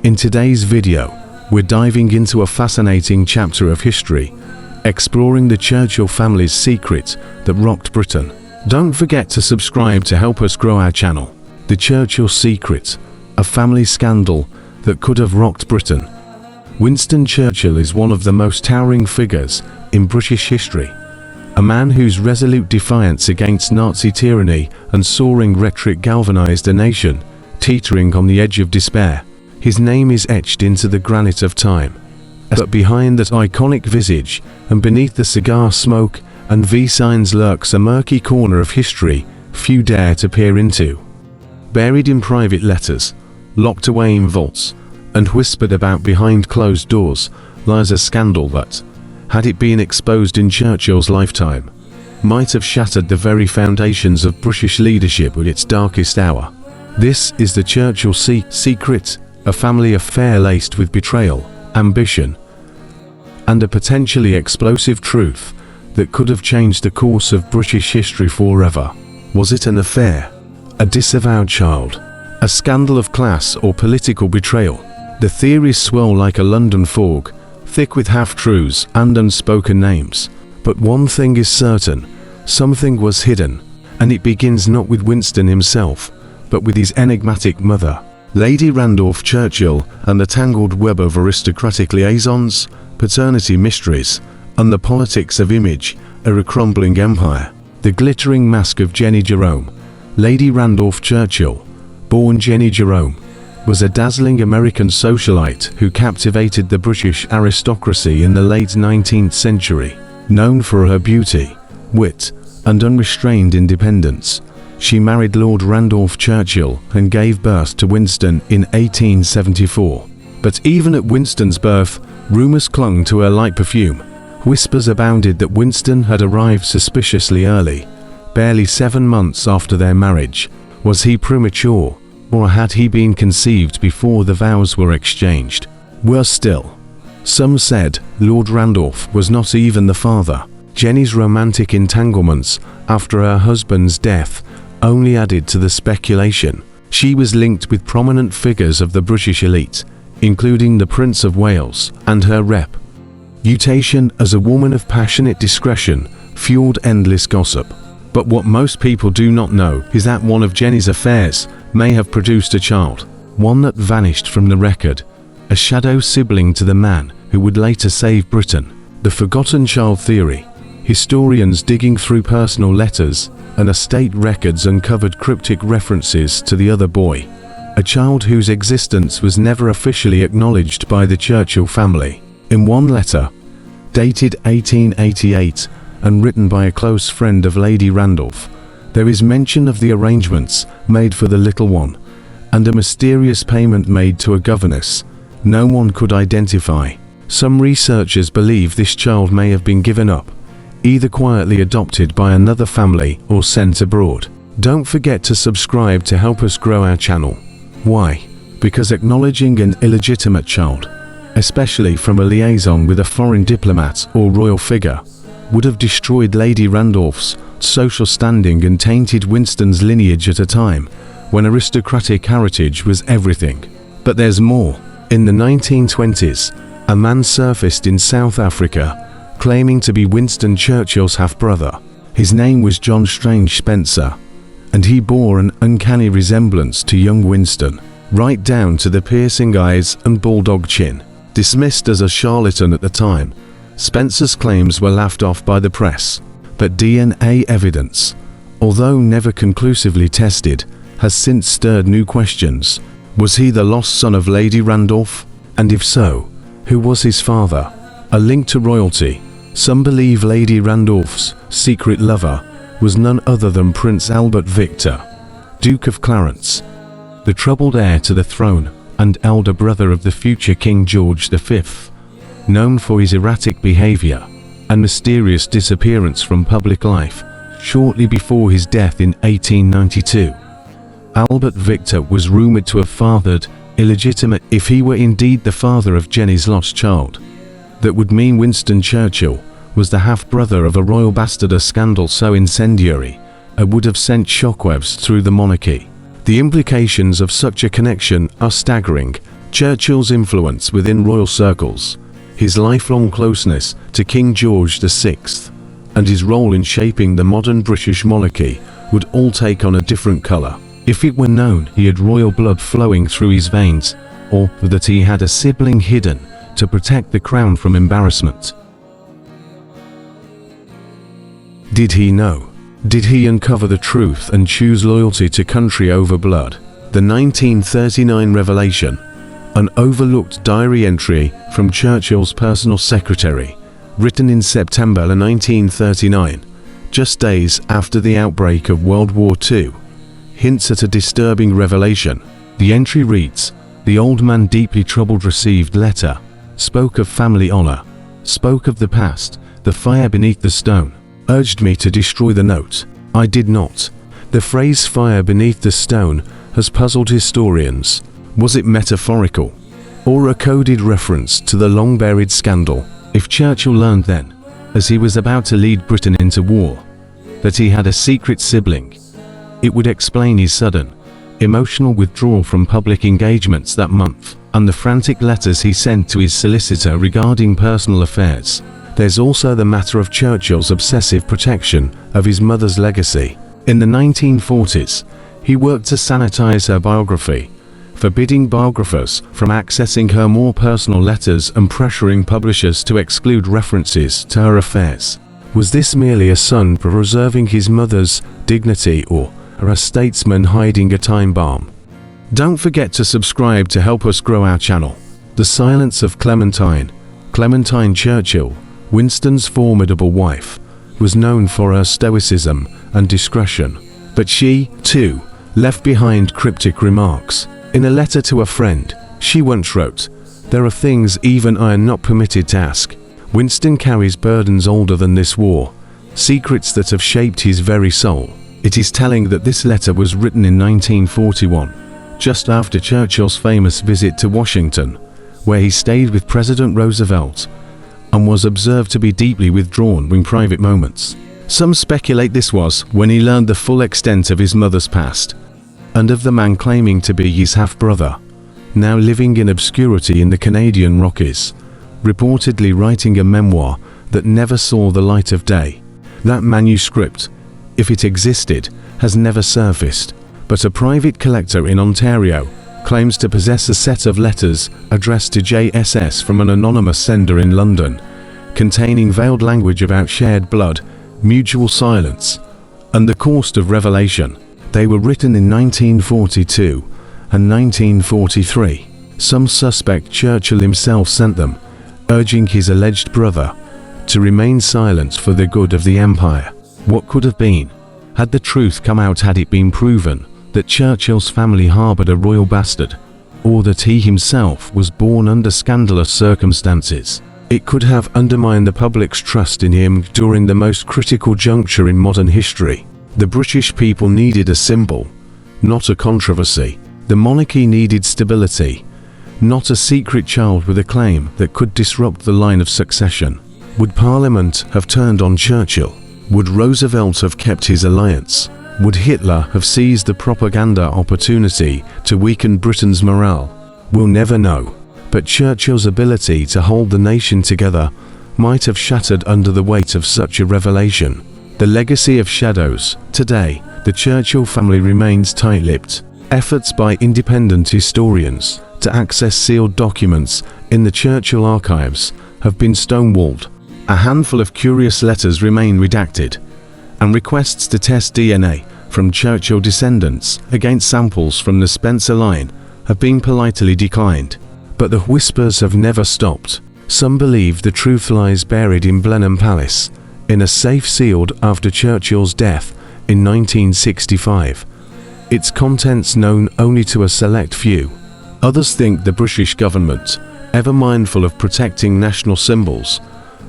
In today's video, we're diving into a fascinating chapter of history, exploring the Churchill family's secret that rocked Britain. Don't forget to subscribe to help us grow our channel. The Churchill secret, a family scandal that could have rocked Britain. Winston Churchill is one of the most towering figures in British history. A man whose resolute defiance against Nazi tyranny and soaring rhetoric galvanized a nation teetering on the edge of despair. His name is etched into the granite of time. But behind that iconic visage, and beneath the cigar smoke and V signs, lurks a murky corner of history few dare to peer into. Buried in private letters, locked away in vaults, and whispered about behind closed doors, lies a scandal that, had it been exposed in Churchill's lifetime, might have shattered the very foundations of British leadership at its darkest hour. This is the Churchill secret, a family affair laced with betrayal, ambition, and a potentially explosive truth that could have changed the course of British history forever. Was it an affair? A disavowed child? A scandal of class or political betrayal? The theories swirl like a London fog, thick with half-truths and unspoken names. But one thing is certain, something was hidden, and it begins not with Winston himself, but with his enigmatic mother, Lady Randolph Churchill, and the tangled web of aristocratic liaisons, paternity mysteries, and the politics of image, a crumbling empire. The glittering mask of Jenny Jerome. Lady Randolph Churchill, born Jenny Jerome, was a dazzling American socialite who captivated the British aristocracy in the late 19th century. Known for her beauty, wit, and unrestrained independence, she married Lord Randolph Churchill and gave birth to Winston in 1874. But even at Winston's birth, rumours clung to her light perfume. Whispers abounded that Winston had arrived suspiciously early, barely 7 months after their marriage. Was he premature, or had he been conceived before the vows were exchanged? Worse still, some said Lord Randolph was not even the father. Jenny's romantic entanglements after her husband's death only added to the speculation. She was linked with prominent figures of the British elite, including the Prince of Wales, and her reputation as a woman of passionate discretion fueled endless gossip. But what most people do not know is that one of Jenny's affairs may have produced a child, one that vanished from the record, a shadow sibling to the man who would later save Britain. The forgotten child theory. Historians digging through personal letters and estate records uncovered cryptic references to the other boy, a child whose existence was never officially acknowledged by the Churchill family. In one letter, dated 1888 and written by a close friend of Lady Randolph, there is mention of the arrangements made for the little one, and a mysterious payment made to a governess no one could identify. Some researchers believe this child may have been given up, either quietly adopted by another family or sent abroad. Don't forget to subscribe to help us grow our channel. Why? Because acknowledging an illegitimate child, especially from a liaison with a foreign diplomat or royal figure, would have destroyed Lady Randolph's social standing and tainted Winston's lineage at a time when aristocratic heritage was everything. But there's more. In the 1920s, a man surfaced in South Africa claiming to be Winston Churchill's half-brother. His name was John Strange Spencer, and he bore an uncanny resemblance to young Winston, right down to the piercing eyes and bulldog chin. Dismissed as a charlatan at the time, Spencer's claims were laughed off by the press. But DNA evidence, although never conclusively tested, has since stirred new questions. Was he the lost son of Lady Randolph? And if so, who was his father? A link to royalty. Some believe Lady Randolph's secret lover was none other than Prince Albert Victor, Duke of Clarence, the troubled heir to the throne and elder brother of the future King George V, known for his erratic behavior and mysterious disappearance from public life shortly before his death in 1892. Albert Victor was rumored to have fathered illegitimate. If he were indeed the father of Jenny's lost child, that would mean Winston Churchill was the half-brother of a royal bastard. A scandal so incendiary it would have sent shockwaves through the monarchy. The implications of such a connection are staggering. Churchill's influence within royal circles, his lifelong closeness to King George VI, and his role in shaping the modern British monarchy would all take on a different colour if it were known he had royal blood flowing through his veins, or that he had a sibling hidden to protect the crown from embarrassment. Did he know? Did he uncover the truth and choose loyalty to country over blood? The 1939 revelation, an overlooked diary entry from Churchill's personal secretary, written in September 1939, just days after the outbreak of World War II, hints at a disturbing revelation. The entry reads, "The old man, deeply troubled, received letter, spoke of family honor, spoke of the past, the fire beneath the stone, urged me to destroy the note. I did not." The phrase "fire beneath the stone" has puzzled historians. Was it metaphorical, or a coded reference to the long-buried scandal? If Churchill learned then, as he was about to lead Britain into war, that he had a secret sibling, it would explain his sudden, emotional withdrawal from public engagements that month, and the frantic letters he sent to his solicitor regarding personal affairs. There's also the matter of Churchill's obsessive protection of his mother's legacy. In the 1940s, he worked to sanitize her biography, forbidding biographers from accessing her more personal letters and pressuring publishers to exclude references to her affairs. Was this merely a son preserving his mother's dignity, or a statesman hiding a time bomb? Don't forget to subscribe to help us grow our channel. The silence of Clementine. Clementine Churchill, Winston's formidable wife, was known for her stoicism and discretion, but she, too, left behind cryptic remarks. In a letter to a friend, she once wrote, "There are things even I am not permitted to ask." Winston carries burdens older than this war, secrets that have shaped his very soul. It is telling that this letter was written in 1941, just after Churchill's famous visit to Washington, where he stayed with President Roosevelt, and was observed to be deeply withdrawn in private moments. Some speculate this was when he learned the full extent of his mother's past, and of the man claiming to be his half-brother, now living in obscurity in the Canadian Rockies, reportedly writing a memoir that never saw the light of day. That manuscript, if it existed, has never surfaced, but a private collector in Ontario claims to possess a set of letters addressed to JSS from an anonymous sender in London, containing veiled language about shared blood, mutual silence, and the cost of revelation. They were written in 1942 and 1943. Some suspect Churchill himself sent them, urging his alleged brother to remain silent for the good of the empire. What could have been, had the truth come out, had it been proven that Churchill's family harbored a royal bastard, or that he himself was born under scandalous circumstances? It could have undermined the public's trust in him during the most critical juncture in modern history. The British people needed a symbol, not a controversy. The monarchy needed stability, not a secret child with a claim that could disrupt the line of succession. Would Parliament have turned on Churchill? Would Roosevelt have kept his alliance? Would Hitler have seized the propaganda opportunity to weaken Britain's morale? We'll never know. But Churchill's ability to hold the nation together might have shattered under the weight of such a revelation. The legacy of shadows. Today, the Churchill family remains tight-lipped. Efforts by independent historians to access sealed documents in the Churchill archives have been stonewalled. A handful of curious letters remain redacted, and requests to test DNA from Churchill descendants against samples from the Spencer line have been politely declined. But the whispers have never stopped. Some believe the truth lies buried in Blenheim Palace, in a safe sealed after Churchill's death in 1965. Its contents known only to a select few. Others think the British government, ever mindful of protecting national symbols,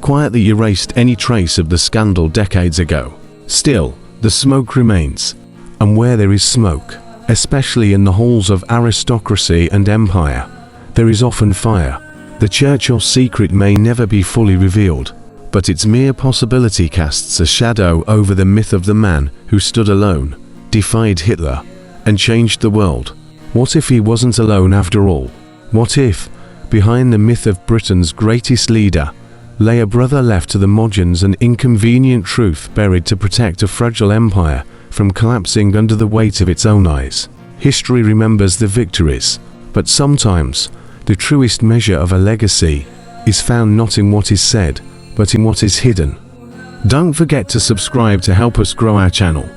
quietly erased any trace of the scandal decades ago. Still, the smoke remains, and where there is smoke, especially in the halls of aristocracy and empire, there is often fire. The Churchill secret may never be fully revealed, but its mere possibility casts a shadow over the myth of the man who stood alone, defied Hitler, and changed the world. What if he wasn't alone after all? What if, behind the myth of Britain's greatest leader, lay a brother left to the Moderns, an inconvenient truth buried to protect a fragile empire from collapsing under the weight of its own eyes? History remembers the victories, but sometimes the truest measure of a legacy is found not in what is said, but in what is hidden. Don't forget to subscribe to help us grow our channel.